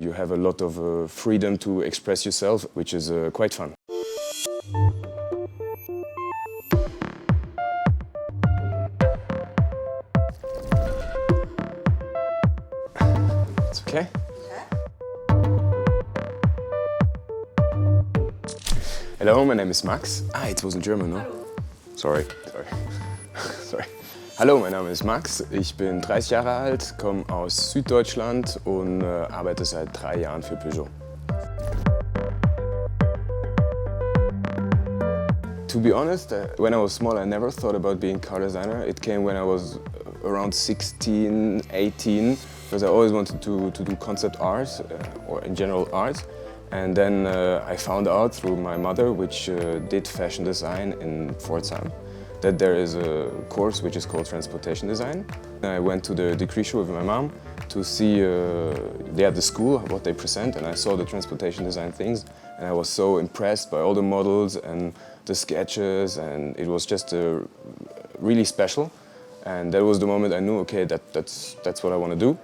You have a lot of freedom to express yourself, which is quite fun. It's okay? Hello, my name is Max. It was in German, no? Sorry. Sorry. Hallo, mein Name ist Max. Ich bin 30 Jahre alt, komme aus Süddeutschland und arbeite seit 3 Jahren für Peugeot. To be honest, when I was small, I never thought about being car designer. It came when I was around 16, 18, because I always wanted to do concept art, or in general art. And then I found out through my mother, which did fashion design in Pforzheim, that there is a course which is called transportation design. I went to the degree show with my mom to see the school, what they present, and I saw the transportation design things, and I was so impressed by all the models and the sketches, and it was just really special. And that was the moment I knew, okay, that's what I want to do.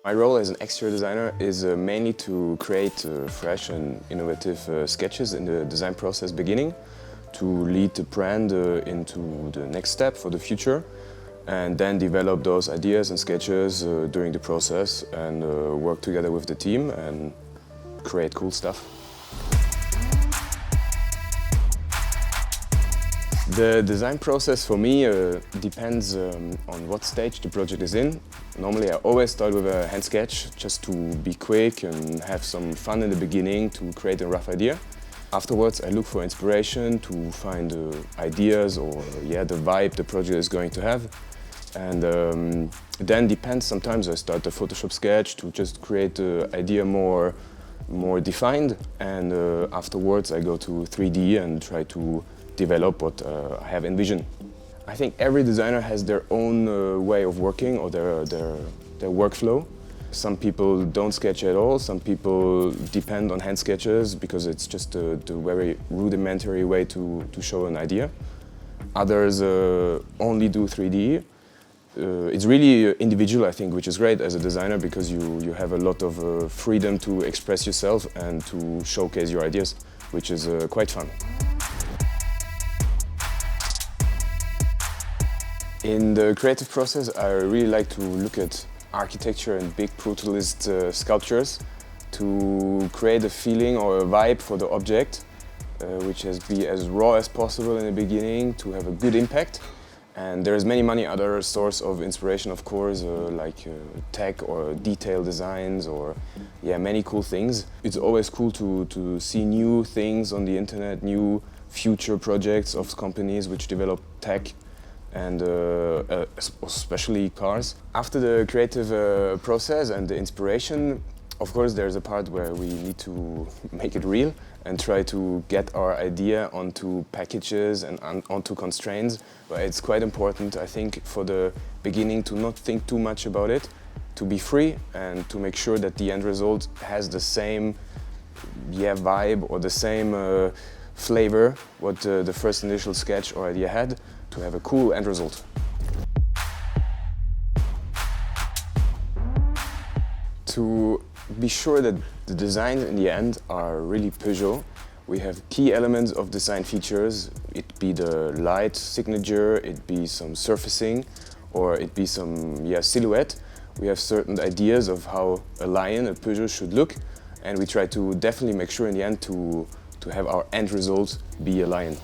My role as an exterior designer is mainly to create fresh and innovative sketches in the design process beginning, to lead the brand into the next step for the future, and then develop those ideas and sketches during the process and work together with the team and create cool stuff. The design process for me depends on what stage the project is in. Normally I always start with a hand sketch just to be quick and have some fun in the beginning to create a rough idea. Afterwards I look for inspiration to find ideas or the vibe the project is going to have. And then depends, sometimes I start a Photoshop sketch to just create the idea more defined, and afterwards I go to 3D and try to develop what I have envisioned. I think every designer has their own way of working or their workflow. Some people don't sketch at all, some people depend on hand sketches because it's just the very rudimentary way to show an idea. Others only do 3D. It's really individual, I think, which is great as a designer because you have a lot of freedom to express yourself and to showcase your ideas, which is quite fun. In the creative process, I really like to look at architecture and big brutalist sculptures to create a feeling or a vibe for the object, which has be as raw as possible in the beginning to have a good impact. And there's many other sources of inspiration, of course, like tech or detail designs or many cool things. It's always cool to see new things on the internet, new future projects of companies which develop tech and especially cars. After the creative process and the inspiration, of course there's a part where we need to make it real and try to get our idea onto packages and onto constraints. But it's quite important, I think, for the beginning to not think too much about it, to be free and to make sure that the end result has the same vibe or the same flavor what the first initial sketch or idea had, to have a cool end result. To be sure that the designs in the end are really Peugeot, we have key elements of design features. It be the light signature, it be some surfacing, or it be some silhouette. We have certain ideas of how a lion, a Peugeot, should look, and we try to definitely make sure in the end to have our end result be a lion.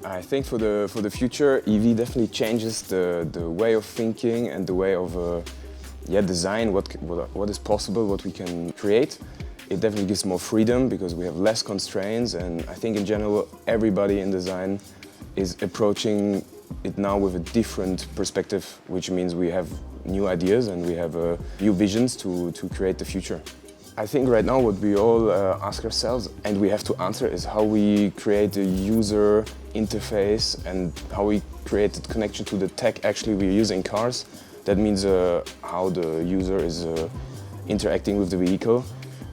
I think for the future, EV definitely changes the way of thinking and the way of design, what is possible, what we can create. It definitely gives more freedom because we have less constraints, and I think in general everybody in design is approaching it now with a different perspective, which means we have new ideas and we have new visions to create the future. I think right now what we all ask ourselves and we have to answer is how we create a user interface and how we create the connection to the tech actually we use in cars. That means how the user is interacting with the vehicle,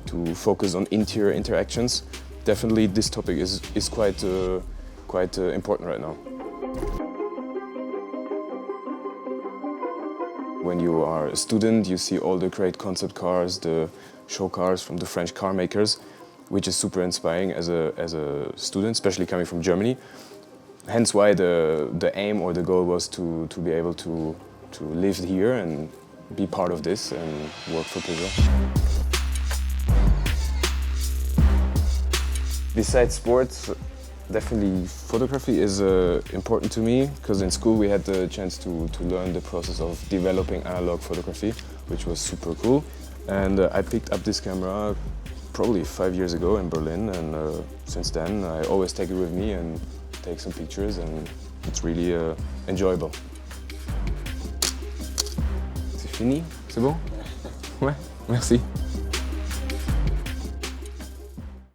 to focus on interior interactions. Definitely this topic is quite important right now. when you are a student, you see all the great concept cars, the show cars from the French car makers, which is super inspiring as a student, especially coming from Germany. Hence why the aim or the goal was to be able to live here and be part of this and work for Peugeot. Besides sports, definitely photography is important to me, because in school we had the chance to learn the process of developing analog photography, which was super cool. And I picked up this camera probably 5 years ago in Berlin, and since then I always take it with me and take some pictures, and it's really enjoyable. C'est fini? C'est bon? Ouais, merci.